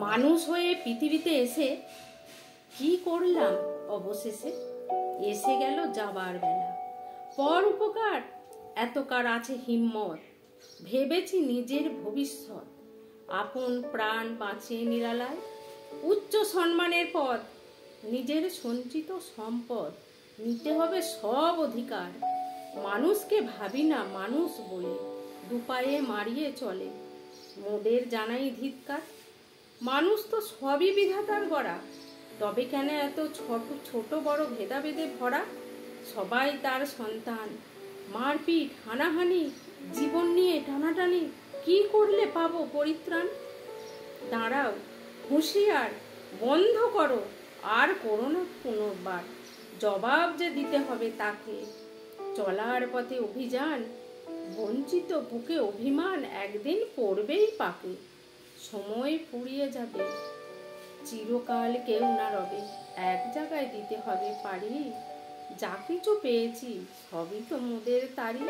মানুষ হয়ে পৃথিবীতে এসে কি করলাম অবশেষে? এসে গেল যাবার বেলা। পর উপকার এতকার আছে হিম্মত, ভেবেছি নিজের ভবিষ্যৎ। আপন প্রাণ বাঁচিয়ে নিরালায়, উচ্চ সম্মানের পদ, নিজের সঞ্চিত সম্পদ। নিতে হবে সব অধিকার। মানুষকে ভাবি না মানুষ বলে, দুপায়ে মারিয়ে চলে। মোদের জানাই ধিক্কার। মানুষ তো সবই বিধাতার গড়া, তবে কেন এত ছোট বড় ভেদাভেদে ভরা? সবাই তার সন্তান, মারপিট হানাহানি, জীবন নিয়ে টানাটানি, কি করলে পাবো পরিত্রাণ? দাঁড়াও, হুঁশিয়ার, বন্ধ করো, আর করো না পুনর্বার। জবাব যে দিতে হবে তাকে, চলার পথে অভিযান, বঞ্চিত বুকে অভিমান একদিন পড়বেই পাকে। সময় ফুরিয়ে যাবে, চিরকাল কেউ না রবে, এক জায়গায় দিতে হবে পারি। যা কিছু পেয়েছি সবই তো মোদের তারি।